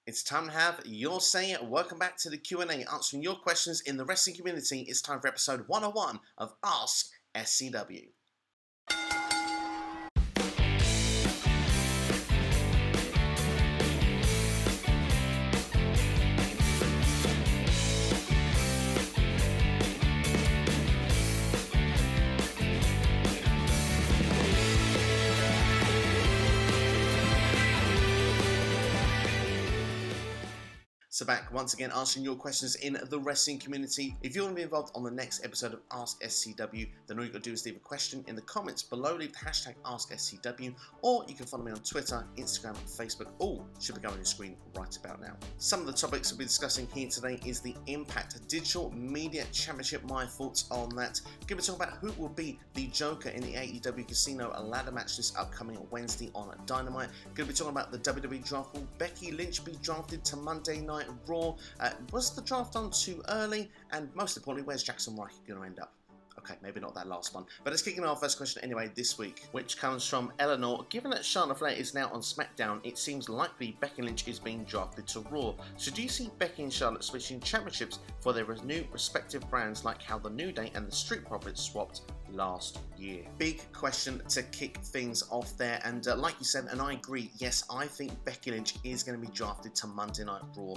It's time to have your say. Welcome back to the Q&A, answering your questions in the wrestling community. It's time for episode 101 of Ask SCW. So back once again answering your questions in the wrestling community. If you want to be involved on the next episode of Ask SCW, then all you've got to do is leave a question in the comments below, leave the hashtag AskSCW, or you can follow me on Twitter, Instagram, Facebook, all should be going on your screen right about now. Some of the topics we'll be discussing here today is the Impact Digital Media Championship, my thoughts on that. Going to talk about who will be the Joker in the AEW Casino ladder match this upcoming Wednesday on Dynamite. Going to be talking about the WWE draft. Will Becky Lynch be drafted to Monday Night Raw? Was the draft on too early? And most importantly, where's Jackson Riker going to end up? Okay, maybe not that last one. But let's kick in our first question anyway this week, which comes from Eleanor. Given that Charlotte Flair is now on SmackDown, it seems likely Becky Lynch is being drafted to Raw. So do you see Becky and Charlotte switching championships for their new respective brands, like how the New Day and the Street Profits swapped last year? Big question to kick things off there, and like you said, and I agree, yes, I think Becky Lynch is going to be drafted to Monday Night Raw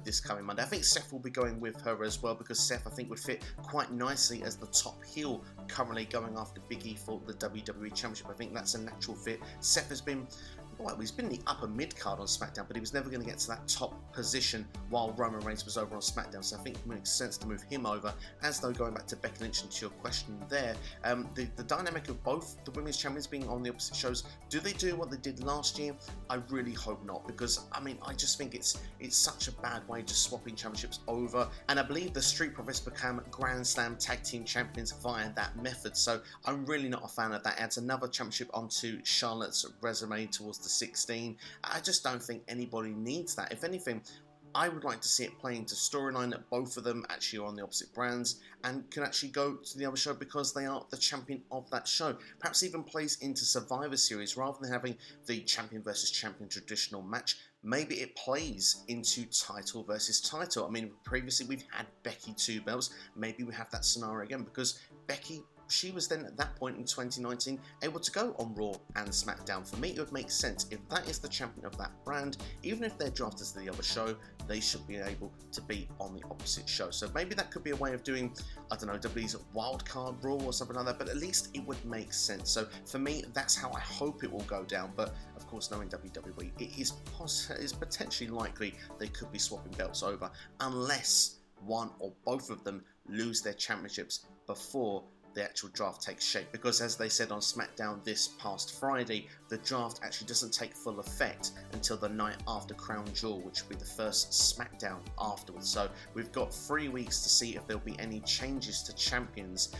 this coming Monday. I think Seth will be going with her as well, because Seth, I think, would fit quite nicely as the top heel currently going after Big E for the WWE Championship. I think that's a natural fit. Seth has been, well, he's been in the upper mid-card on SmackDown, but he was never going to get to that top position while Roman Reigns was over on SmackDown, so I think it makes sense to move him over. As though, going back to Becky Lynch and to your question there, the dynamic of both the women's champions being on the opposite shows, do they do what they did last year? I really hope not, because, I mean, I just think it's such a bad way just swapping championships over, and I believe the Street Profits become Grand Slam Tag Team Champions via that method, so I'm really not a fan of that. Adds another championship onto Charlotte's resume towards the 16. I just don't think anybody needs that. If anything, I would like to see it play into storyline that both of them actually are on the opposite brands and can actually go to the other show because they are the champion of that show. Perhaps even plays into Survivor Series rather than having the champion versus champion traditional match. Maybe it plays into title versus title. I mean, previously we've had Becky 2 belts. Maybe we have that scenario again, because Becky, she was then at that point in 2019 able to go on Raw and SmackDown. For me, it would make sense if that is the champion of that brand, even if they're drafted to the other show, they should be able to be on the opposite show. So maybe that could be a way of doing, I don't know, WWE's wildcard Raw or something like that, but at least it would make sense. So for me, that's how I hope it will go down. But of course, knowing WWE, it is potentially likely they could be swapping belts over unless one or both of them lose their championships before the actual draft takes shape, because as they said on SmackDown this past Friday, the draft actually doesn't take full effect until the night after Crown Jewel, which will be the first SmackDown afterwards. So we've got 3 weeks to see if there'll be any changes to champions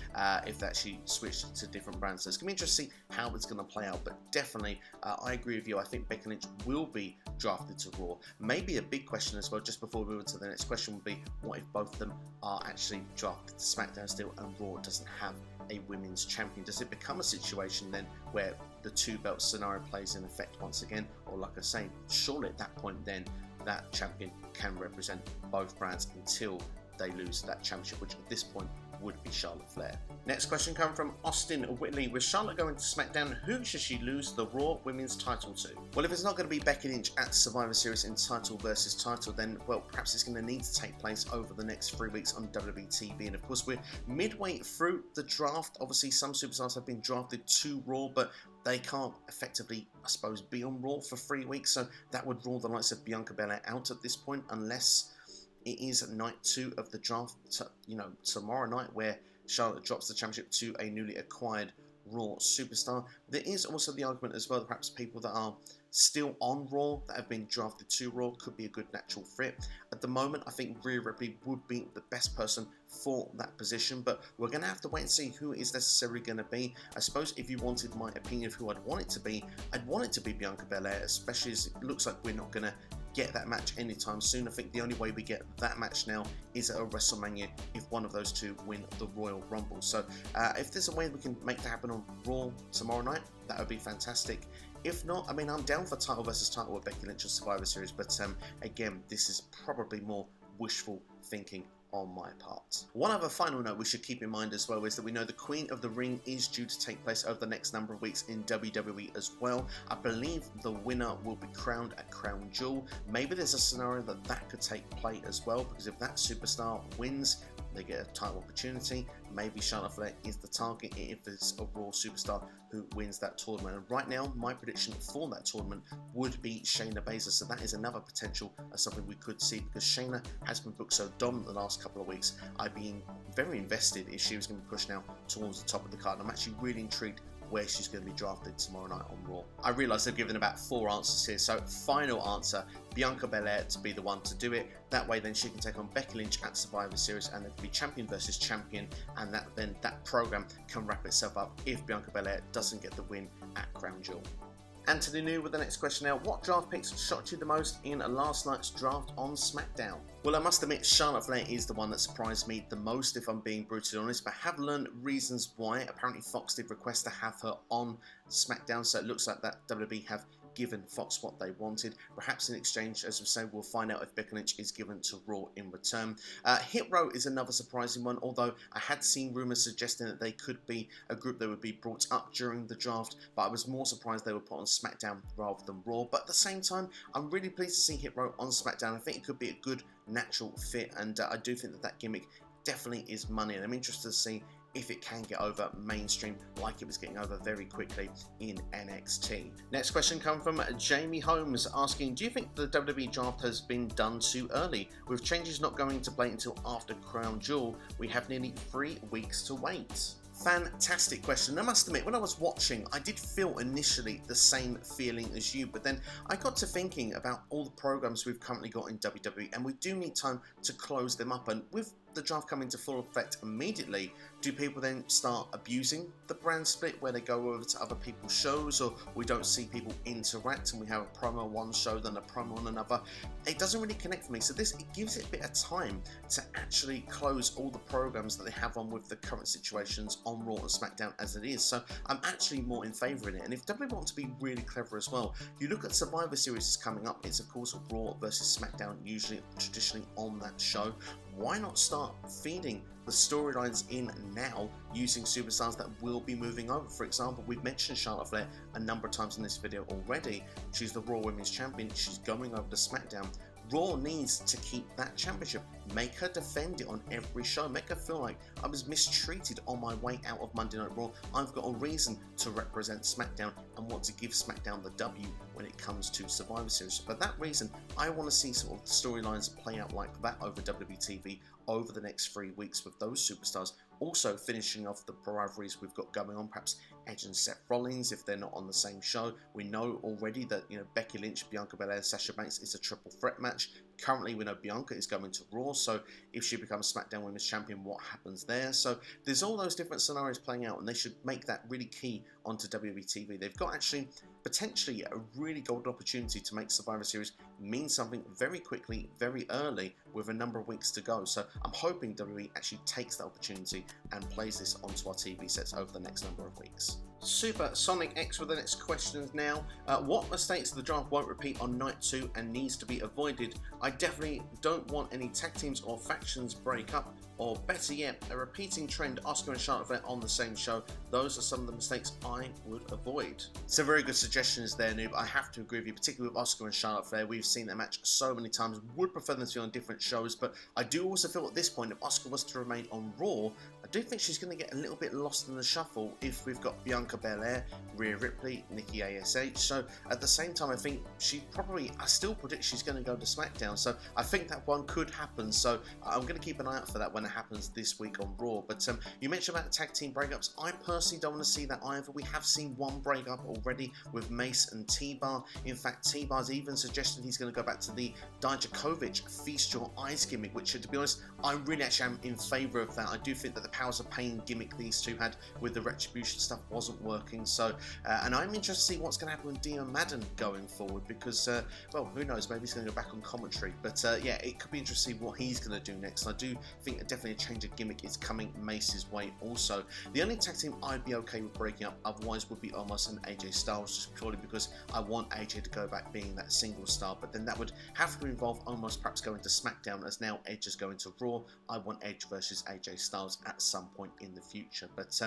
if they actually switch to different brands. So it's going to be interesting to see how it's going to play out, but definitely I agree with you. I think Becky Lynch will be drafted to Raw. Maybe a big question as well, just before we move on to the next question, would be what if both of them are actually drafted to SmackDown still and Raw doesn't have a women's champion? Does it become a situation then where the 2 belt scenario plays in effect once again? Or like I say, surely at that point then that champion can represent both brands until they lose that championship, which at this point would be Charlotte Flair. Next question coming from Austin Whitley. With Charlotte going to SmackDown, who should she lose the Raw Women's title to? Well, if it's not going to be Becky Lynch at Survivor Series in title versus title, then, well, perhaps it's going to need to take place over the next 3 weeks on WWE TV. And of course, we're midway through the draft. Obviously, some superstars have been drafted to Raw, but they can't effectively, I suppose, be on Raw for 3 weeks. So that would rule the likes of Bianca Belair out at this point, unless it is night 2 of the draft, tomorrow night, where Charlotte drops the championship to a newly acquired Raw superstar. There is also the argument as well that perhaps people that are still on Raw, that have been drafted to Raw, could be a good natural fit. At the moment, I think Rhea Ripley would be the best person for that position, but we're going to have to wait and see who it is necessarily going to be. I suppose if you wanted my opinion of who I'd want it to be, I'd want it to be Bianca Belair, especially as it looks like we're not going to get that match anytime soon. I think the only way we get that match now is at a WrestleMania if one of those two win the Royal Rumble. So if there's a way we can make that happen on Raw tomorrow night, that would be fantastic. If not, I mean, I'm down for title versus title with Becky Lynch or Survivor Series, but again, this is probably more wishful thinking on my part. One other final note we should keep in mind as well is that we know the Queen of the Ring is due to take place over the next number of weeks in WWE as well. I believe the winner will be crowned at Crown Jewel. Maybe there's a scenario that that could take place as well, because if that superstar wins, they get a title opportunity. Maybe Charlotte Flair is the target if it's a Raw superstar who wins that tournament. And right now, my prediction for that tournament would be Shayna Baszler. So that is another potential of something we could see, because Shayna has been booked so dominant the last couple of weeks. I've been very invested if she was going to be pushed now towards the top of the card. I'm actually really intrigued where she's going to be drafted tomorrow night on Raw. I realise they've given about 4 answers here, so final answer, Bianca Belair to be the one to do it. That way then she can take on Becky Lynch at Survivor Series, and it can be champion versus champion, and that program can wrap itself up if Bianca Belair doesn't get the win at Crown Jewel. Anthony New with the next question now. What draft picks shocked you the most in last night's draft on SmackDown? Well, I must admit, Charlotte Flair is the one that surprised me the most, if I'm being brutally honest, but I have learned reasons why. Apparently Fox did request to have her on SmackDown, so it looks like that WWE have given Fox what they wanted. Perhaps in exchange, as we say, we'll find out if Becky Lynch is given to Raw in return. Hit Row is another surprising one, although I had seen rumours suggesting that they could be a group that would be brought up during the draft, but I was more surprised they were put on SmackDown rather than Raw. But at the same time, I'm really pleased to see Hit Row on SmackDown. I think it could be a good natural fit, and I do think that gimmick definitely is money, and I'm interested to see if it can get over mainstream like it was getting over very quickly in NXT. Next question comes from Jamie Holmes asking, do you think the WWE draft has been done too early? With changes not going to play until after Crown Jewel, we have nearly 3 weeks to wait. Fantastic question. I must admit, when I was watching, I did feel initially the same feeling as you, but then I got to thinking about all the programs we've currently got in WWE, and we do need time to close them up. And with the draft coming to full effect immediately, do people then start abusing the brand split where they go over to other people's shows, or we don't see people interact and we have a promo on one show then a promo on another? It doesn't really connect for me, so it gives it a bit of time to actually close all the programs that they have on with the current situations on Raw and SmackDown as it is. So I'm actually more in favour in it, and if WWE want to be really clever as well, you look at Survivor Series is coming up. It's of course Raw versus SmackDown, usually traditionally on that show. Why not start feeding the storylines in now using superstars that will be moving over? For example, we've mentioned Charlotte Flair a number of times in this video already. She's the Raw Women's Champion. She's going over to SmackDown. Raw needs to keep that championship. Make her defend it on every show. Make her feel like I was mistreated on my way out of Monday Night Raw. I've got a reason to represent SmackDown and want to give SmackDown the W when it comes to Survivor Series. For that reason, I want to see sort of the storylines play out like that over WWE over the next 3 weeks with those superstars. Also finishing off the rivalries we've got going on, perhaps Edge and Seth Rollins if they're not on the same show. We know already that Becky Lynch, Bianca Belair, Sasha Banks is a triple threat match. Currently we know Bianca is going to Raw, so if she becomes SmackDown Women's Champion, what happens there? So there's all those different scenarios playing out, and they should make that really key onto WWE TV. They've got actually potentially a really golden opportunity to make Survivor Series mean something very quickly, very early, with a number of weeks to go. So I'm hoping WWE actually takes that opportunity and plays this onto our TV sets over the next number of weeks. Super Sonic X with the next questions now. What mistakes of the draft won't repeat on night 2 and needs to be avoided? I definitely don't want any tag teams or factions break up, or better yet, a repeating trend, Asuka and Charlotte Flair on the same show. Those are some of the mistakes I would avoid. Some very good suggestions there, Noob. I have to agree with you, particularly with Asuka and Charlotte Flair. We've seen that match so many times. Would prefer them to be on different shows, but I do also feel at this point, if Asuka was to remain on Raw, I do think she's going to get a little bit lost in the shuffle if we've got Bianca Belair, Rhea Ripley, Nikki ASH. So at the same time, I think I still predict she's going to go to SmackDown. So I think that one could happen. So I'm going to keep an eye out for that when it happens this week on Raw. But you mentioned about the tag team breakups. I personally don't want to see that either. We have seen one breakup already with Mace and T-Bar. In fact, T-Bar's even suggested he's going to go back to the Dijakovic Feast Your Eyes gimmick, which, to be honest, I really actually am in favour of that. I do think that the Powers of Pain gimmick these two had with the Retribution stuff wasn't working. So, and I'm interested to see what's going to happen with Dio Madden going forward, because, well, who knows, maybe he's going to go back on commentary. But yeah, it could be interesting what he's going to do next. And I do think definitely a change of gimmick is coming Mace's way also. The only tag team I'd be okay with breaking up otherwise would be Omos and AJ Styles, just purely because I want AJ to go back being that single star, but then that would have to involve Omos perhaps going to SmackDown, as now Edge is going to Raw. I want Edge versus AJ Styles at some point in the future. But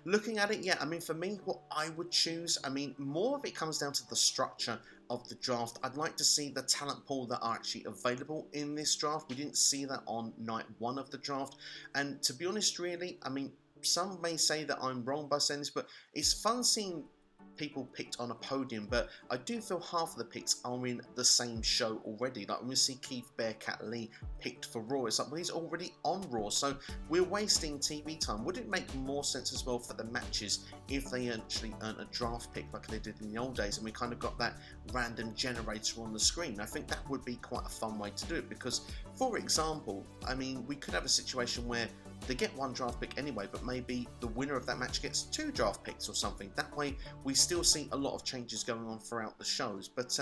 looking at it, yeah, I mean, for me, what I would choose, I mean, more of it comes down to the structure of the draft. I'd like to see the talent pool that are actually available in this draft. We didn't see that on night one of the draft, and to be honest, really, I mean, some may say that I'm wrong by saying this, but it's fun seeing people picked on a podium, but I do feel half of the picks are in the same show already. Like when we see Keith Bearcat Lee picked for Raw, it's like, well, he's already on Raw, so we're wasting TV time. Would it make more sense as well for the matches if they actually earned a draft pick like they did in the old days, and we kind of got that random generator on the screen? I think that would be quite a fun way to do it, because, for example, I mean, we could have a situation where they get one draft pick anyway, but maybe the winner of that match gets 2 draft picks or something. That way, we still see a lot of changes going on throughout the shows. But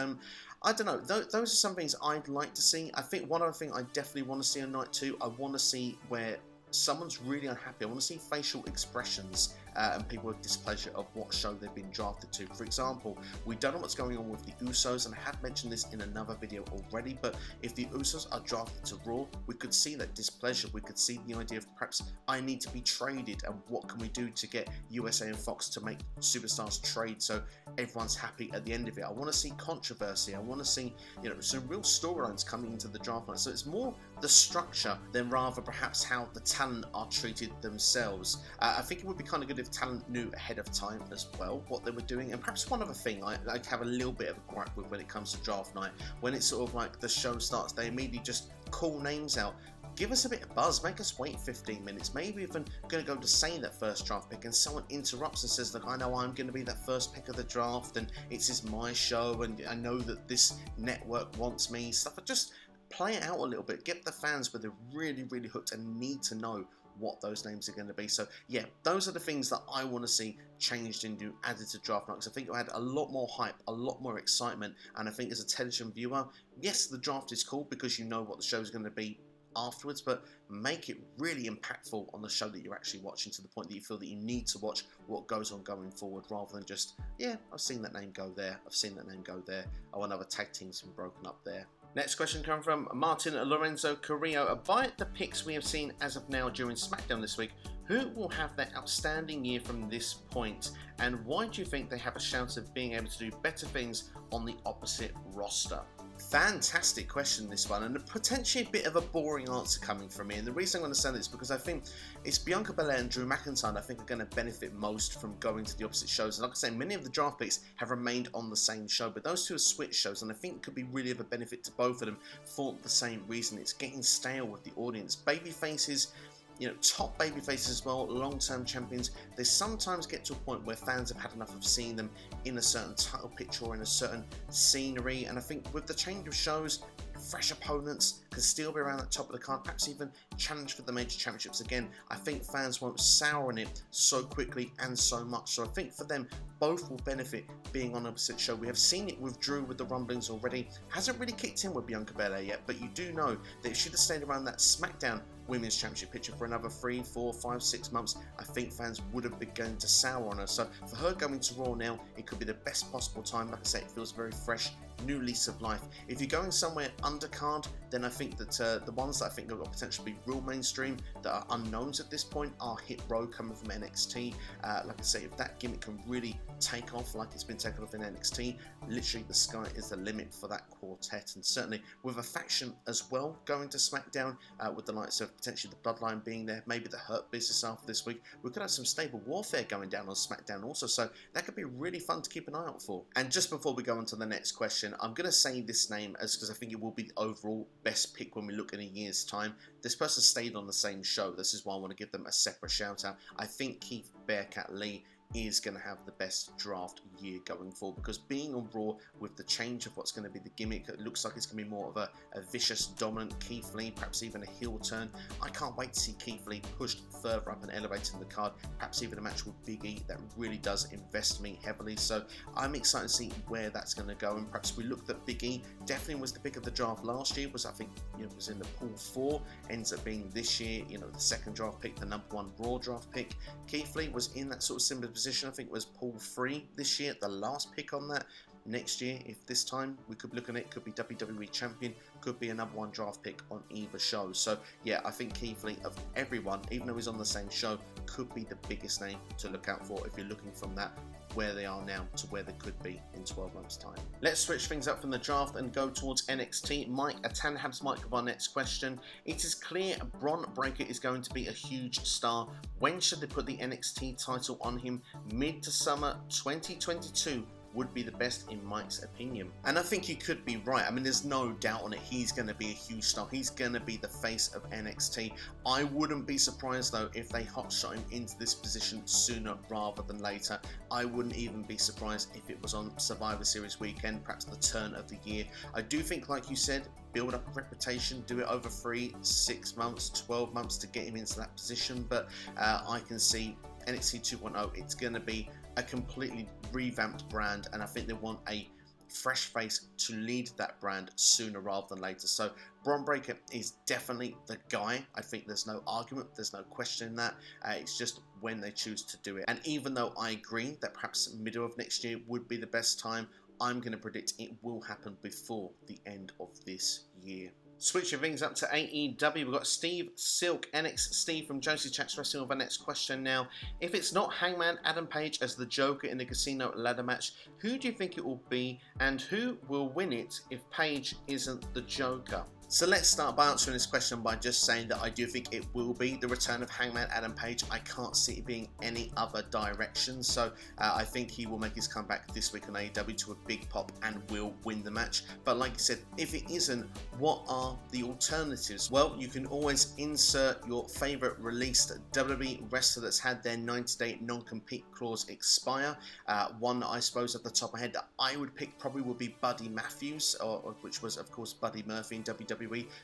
I don't know. Those are some things I'd like to see. I think one other thing I definitely want to see on night 2, I want to see where someone's really unhappy. I want to see facial expressions and people with displeasure of what show they've been drafted to. For example, we don't know what's going on with the Usos, and I have mentioned this in another video already, but if the Usos are drafted to Raw, we could see that displeasure. We could see the idea of perhaps I need to be traded, and what can we do to get USA and Fox to make superstars trade so everyone's happy at the end of it. I want to see controversy. I want to see, you know, some real storylines coming into the draft night. So it's more the structure than rather perhaps how the talent are treated themselves. I think it would be kind of good if talent knew ahead of time as well what they were doing. And perhaps one other thing I have a little bit of a gripe with when it comes to draft night, when it's sort of like the show starts, they immediately just call names out. Give us a bit of buzz, make us wait 15 minutes, maybe even going to go to say that first draft pick, and someone interrupts and says, look, I know I'm going to be that first pick of the draft, and it's my show, and I know that this network wants me, stuff. Just play it out a little bit, get the fans where they're really, really hooked and need to know what those names are going to be. So yeah, those are the things that I want to see changed and added to draft night, because I think it'll add a lot more hype, a lot more excitement, and I think as a television viewer, yes, the draft is cool because you know what the show is going to be afterwards, but make it really impactful on the show that you're actually watching, to the point that you feel that you need to watch what goes on going forward, rather than just, yeah, I've seen that name go there, I've seen that name go there, oh, another tag team's been broken up there. Next question comes from Martin Lorenzo Carrillo. By the picks we have seen as of now during SmackDown this week, who will have their outstanding year from this point, and why do you think they have a chance of being able to do better things on the opposite roster? Fantastic question, this one, and potentially a bit of a boring answer coming from me. And the reason I'm going to say this is because I think it's Bianca Belair and Drew McIntyre I think are going to benefit most from going to the opposite shows. And like I say, many of the draft picks have remained on the same show, but those two are switch shows, and I think it could be really of a benefit to both of them for the same reason. It's getting stale with the audience. Baby faces, you know, top baby faces as well, long-term champions, they sometimes get to a point where fans have had enough of seeing them in a certain title picture or in a certain scenery. And I think with the change of shows, fresh opponents can still be around the top of the card, perhaps even challenge for the major championships again. I think fans won't sour on it so quickly and so much. So I think for them, both will benefit being on opposite show. We have seen it with Drew with the rumblings already. Hasn't really kicked in with Bianca Belair yet, but you do know that if she'd have stayed around that SmackDown Women's Championship picture for another 3, 4, 5, 6 months, I think fans would have begun to sour on her. So for her going to Raw now, it could be the best possible time. Like I say, it feels very fresh, new lease of life. If you're going somewhere undercard, then I think that the ones that I think have got potential to be real mainstream that are unknowns at this point are Hit Row coming from NXT. Like I say, if that gimmick can really take off like it's been taken off in NXT, literally the sky is the limit for that quartet. And certainly with a faction as well going to SmackDown, with the likes of potentially the Bloodline being there, maybe the Hurt Business after this week, we could have some stable warfare going down on SmackDown also, so that could be really fun to keep an eye out for. And just before we go on to the next question, I'm going to say this name as because I think it will be the overall best pick when we look in a year's time. This person stayed on the same show. This is why I want to give them a separate shout out. I think Keith Bearcat Lee is going to have the best draft year going forward, because being on Raw with the change of what's going to be the gimmick, it looks like it's going to be more of a vicious, dominant Keith Lee, perhaps even a heel turn. I can't wait to see Keith Lee pushed further up and elevated in the card, perhaps even a match with Big E that really does invest me heavily. So I'm excited to see where that's going to go, and perhaps we looked at Big E, definitely was the pick of the draft last year, was I think, was in the pool 4, ends up being this year, the second draft pick, the #1 Raw draft pick. Keith Lee was in that sort of similar position, I think it was pool 3 this year, the last pick on that. Next year, if this time we could look at it, could be WWE Champion, could be a #1 draft pick on either show. So yeah, I think Keith Lee, of everyone, even though he's on the same show, could be the biggest name to look out for if you're looking from that where they are now to where they could be in 12 months time. Let's switch things up from the draft and go towards NXT. Mike Atanhab's Mike of our next question. It is clear Bron Breakker is going to be a huge star. When should they put the NXT title on him? Mid to summer 2022 would be the best in Mike's opinion. And I think you could be right. I mean, there's no doubt on it. He's going to be a huge star. He's going to be the face of NXT. I wouldn't be surprised, though, if they hotshot him into this position sooner rather than later. I wouldn't even be surprised if it was on Survivor Series weekend, perhaps the turn of the year. I do think, like you said, build up a reputation, do it over 3, 6 months, 12 months to get him into that position. But I can see NXT 2.0, it's going to be a completely revamped brand, and I think they want a fresh face to lead that brand sooner rather than later. So Bron Breakker is definitely the guy. I think there's no argument, there's no question in that. It's just when they choose to do it. And even though I agree that perhaps middle of next year would be the best time, I'm going to predict it will happen before the end of this year. Switching things up to AEW, we've got Steve Silk, NX Steve from Josie Chats Wrestling with our next question now. If it's not Hangman Adam Page as the Joker in the Casino ladder match, who do you think it will be, and who will win it if Page isn't the Joker? So let's start by answering this question by just saying that I do think it will be the return of Hangman Adam Page. I can't see it being any other direction. So I think he will make his comeback this week on AEW to a big pop and will win the match. But like I said, if it isn't, what are the alternatives? Well, you can always insert your favorite released WWE wrestler that's had their 90-day non-compete clause expire. One that I suppose at the top of my head that I would pick probably would be Buddy Matthews, which was of course Buddy Murphy in WWE.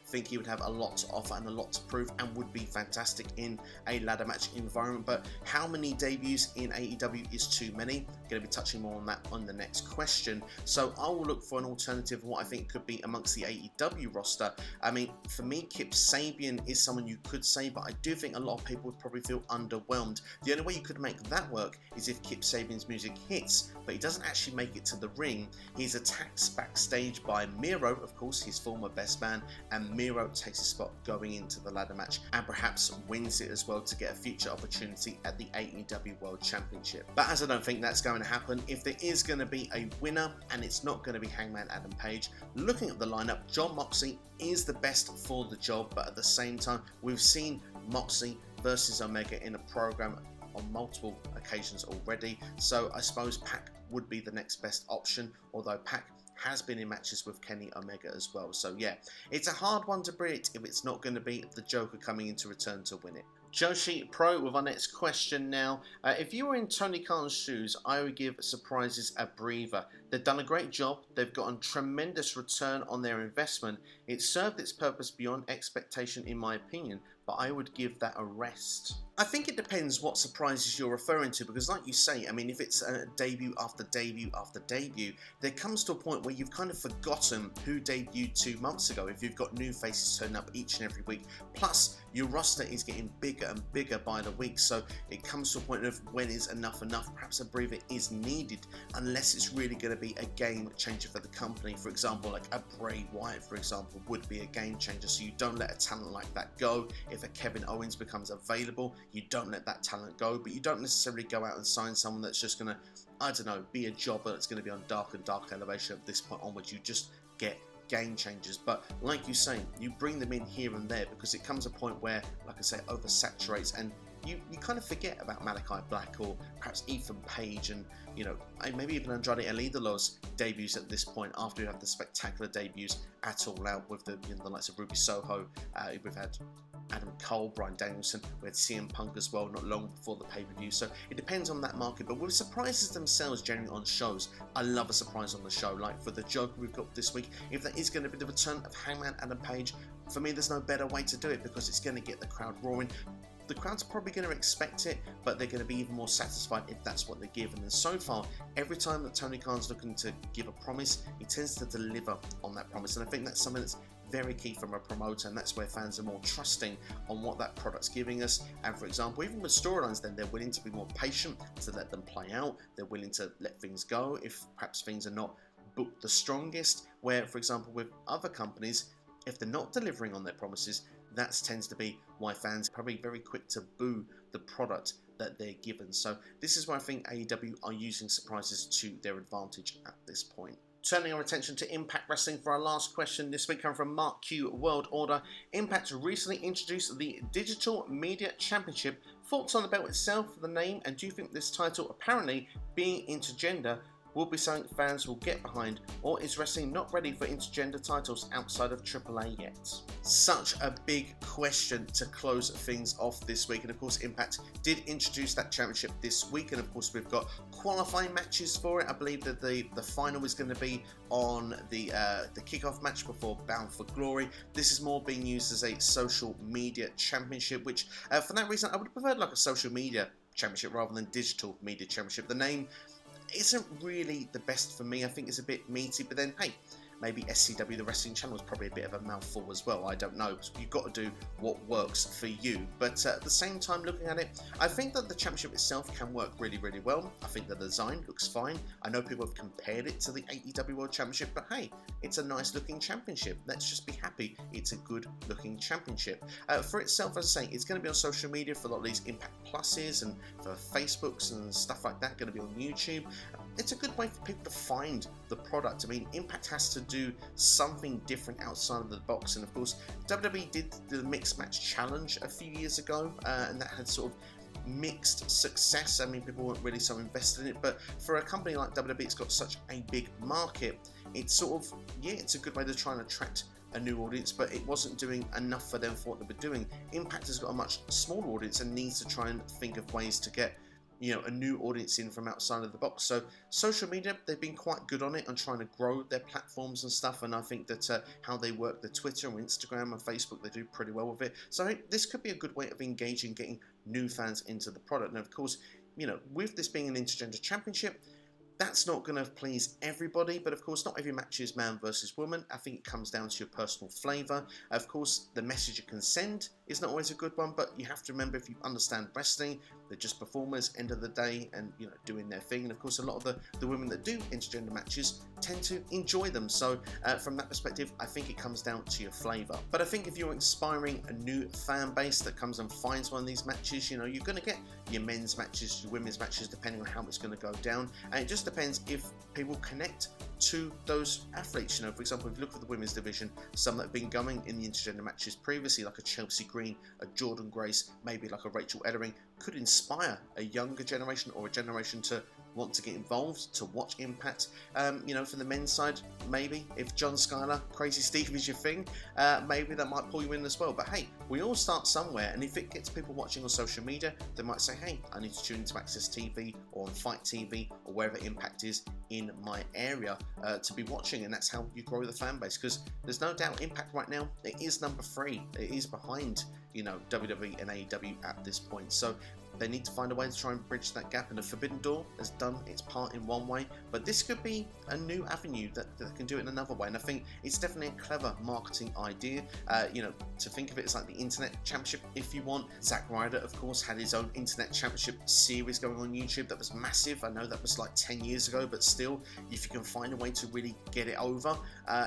Think he would have a lot to offer and a lot to prove and would be fantastic in a ladder match environment. But how many debuts in AEW is too many? Going to be touching more on that on the next question. So I will look for an alternative of what I think could be amongst the AEW roster. I mean, for me, Kip Sabian is someone you could say, but I do think a lot of people would probably feel underwhelmed. The only way you could make that work is if Kip Sabian's music hits, but he doesn't actually make it to the ring. He's attacked backstage by Miro, of course, his former best man, and Miro takes his spot going into the ladder match and perhaps wins it as well to get a future opportunity at the AEW World Championship. But as I don't think that's going to happen, if there is going to be a winner and it's not going to be Hangman Adam Page, looking at the lineup, Jon Moxley is the best for the job, but at the same time, we've seen Moxley versus Omega in a program on multiple occasions already, so I suppose Pac would be the next best option, although Pac has been in matches with Kenny Omega as well. So yeah, it's a hard one to predict if it's not going to be the Joker coming in to return to win it. Joshi Pro with our next question now. If you were in Tony Khan's shoes, I would give Surprises a breather. They've done a great job. They've gotten tremendous return on their investment. It served its purpose beyond expectation in my opinion, but I would give that a rest. I think it depends what surprises you're referring to, because like you say, I mean, if it's a debut after debut after debut, there comes to a point where you've kind of forgotten who debuted 2 months ago if you've got new faces turning up each and every week. Plus, your roster is getting bigger and bigger by the week, so it comes to a point of when is enough enough. Perhaps a breather is needed, unless it's really going to be a game changer for the company. For example, like a Bray Wyatt, for example, would be a game changer, so you don't let a talent like that go. If a Kevin Owens becomes available, you don't let that talent go, but you don't necessarily go out and sign someone that's just going to, I don't know, be a jobber that's going to be on dark and dark elevation at this point onwards. You just get game changers. But like you say, you bring them in here and there, because it comes a point where, like I say, oversaturates, and you kind of forget about Malachi Black or perhaps Ethan Page and, you know, maybe even Andrade El Idolo's debuts at this point, after we have the spectacular debuts at All Out with the, you know, the likes of Ruby Soho. We've had Adam Cole, Bryan Danielson, we had CM Punk as well not long before the pay-per-view, so it depends on that market. But with surprises themselves generally on shows, I love a surprise on the show. Like for the Joker we've got this week, if that is going to be the return of Hangman Adam Page, for me there's no better way to do it, because it's going to get the crowd roaring. The crowd's probably going to expect it, but they're going to be even more satisfied if that's what they're given. And so far, every time that Tony Khan's looking to give a promise, he tends to deliver on that promise. And I think that's something that's very key from a promoter, and that's where fans are more trusting on what that product's giving us. And for example, even with storylines, then they're willing to be more patient to let them play out. They're willing to let things go if perhaps things are not booked the strongest. Where, for example, with other companies, if they're not delivering on their promises, that tends to be why fans are probably very quick to boo the product that they're given. So this is why I think AEW are using surprises to their advantage at this point. Turning our attention to Impact Wrestling for our last question this week, coming from Mark Q World Order. Impact recently introduced the Digital Media Championship. Thoughts on the belt itself, the name, and do you think this title, apparently being intergender, will be something fans will get behind, or is wrestling not ready for intergender titles outside of AAA yet? Such a big question to close things off this week, and of course Impact did introduce that championship this week, and of course we've got qualifying matches for it. I believe that the final is going to be on the kickoff match before Bound for Glory. This is more being used as a social media championship, which for that reason I would have preferred like a social media championship rather than digital media championship. The name isn't really the best for me. I think it's a bit meaty, but then hey, maybe SCW, the wrestling channel, is probably a bit of a mouthful as well. I don't know. You've got to do what works for you. But at the same time, looking at it, I think that the championship itself can work really, really well. I think the design looks fine. I know people have compared it to the AEW World Championship, but hey, it's a nice looking championship. Let's just be happy it's a good looking championship. For itself, as I say, it's going to be on social media for a lot of these Impact Pluses and for Facebooks and stuff like that. Going to be on YouTube. It's a good way for people to find the product. I mean, Impact has to do something different outside of the box, and of course WWE did the mixed match challenge a few years ago, and that had sort of mixed success. I mean, people weren't really so invested in it, but for a company like WWE, it's got such a big market, it's sort of, yeah, it's a good way to try and attract a new audience, but it wasn't doing enough for them for what they were doing. Impact has got a much smaller audience and needs to try and think of ways to get, you know, a new audience in from outside of the box. So social media, they've been quite good on it and trying to grow their platforms and stuff, and I think that how they work the Twitter and Instagram and Facebook, they do pretty well with it. So I think this could be a good way of engaging, getting new fans into the product. And of course, you know, with this being an intergender championship, that's not going to please everybody, but of course not every match is man versus woman. I think it comes down to your personal flavour. Of course, the message you can send is not always a good one, but you have to remember, if you understand wrestling, they're just performers, end of the day, and, you know, doing their thing. And of course, a lot of the women that do intergender matches tend to enjoy them. So from that perspective, I think it comes down to your flavour. But I think if you're inspiring a new fan base that comes and finds one of these matches, you know, you're going to get your men's matches, your women's matches, depending on how it's going to go down. And it just depends if people connect to those athletes. You know, for example, if you look at the women's division, some that have been going in the intergender matches previously, like a Chelsea Green, a Jordan Grace, maybe like a Rachel Ellering, could inspire a younger generation or a generation to want to get involved, to watch Impact. You know, for the men's side, maybe if John Skyler, Crazy Steve is your thing, maybe that might pull you in as well. But hey, we all start somewhere, and if it gets people watching on social media, they might say, hey, I need to tune into Access TV or on Fight TV or wherever Impact is in my area to be watching, and that's how you grow the fan base. Because there's no doubt Impact right now, it is number 3. It is behind, you know, WWE and AEW at this point. So they need to find a way to try and bridge that gap, and the Forbidden Door has done its part in one way, but this could be a new avenue that can do it in another way. And I think it's definitely a clever marketing idea, you know, to think of it as like the Internet Championship if you want. Zack Ryder, of course, had his own Internet Championship series going on YouTube that was massive. I know that was like 10 years ago, but still, if you can find a way to really get it over,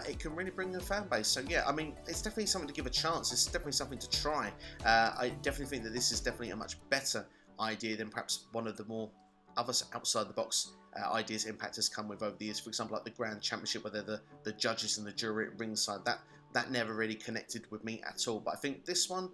it can really bring a fan base. So yeah, I mean, it's definitely something to give a chance. It's definitely something to try. I definitely think that this is definitely a much better idea than perhaps one of the more other outside the box ideas Impact has come with over the years. For example, like the Grand Championship, where they're the judges and the jury at ringside. That never really connected with me at all. But I think this one,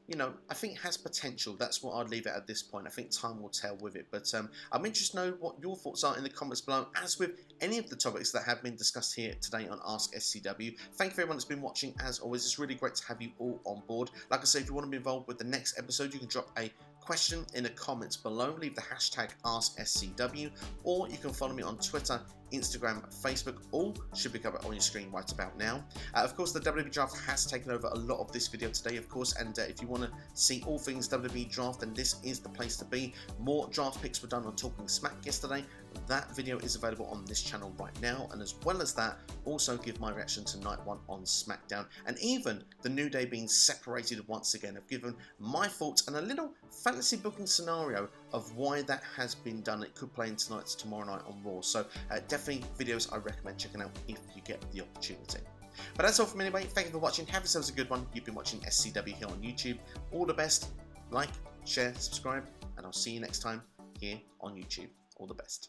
you know, I think has potential. That's what I'd leave it at this point. I think time will tell with it. But I'm interested to know what your thoughts are in the comments below, as with any of the topics that have been discussed here today on Ask SCW. Thank you for everyone that's been watching. As always, it's really great to have you all on board. Like I say, if you want to be involved with the next episode, you can drop a question in the comments below. Leave the hashtag AskSCW, or you can follow me on Twitter, Instagram, Facebook. All should be covered on your screen right about now. Of course, the WWE Draft has taken over a lot of this video today, of course, and if you want to see all things WWE Draft, then this is the place to be. More draft picks were done on Talking Smack yesterday. That video is available on this channel right now, and as well as that, also give my reaction to Night 1 on SmackDown, and even the New Day being separated once again. I've given my thoughts and a little fantasy booking scenario of why that has been done. It could play in tomorrow night on Raw, so definitely videos I recommend checking out if you get the opportunity. But that's all from me anyway. Thank you for watching. Have yourselves a good one. You've been watching SCW here on YouTube. All the best. Like, share, subscribe, and I'll see you next time here on YouTube. All the best.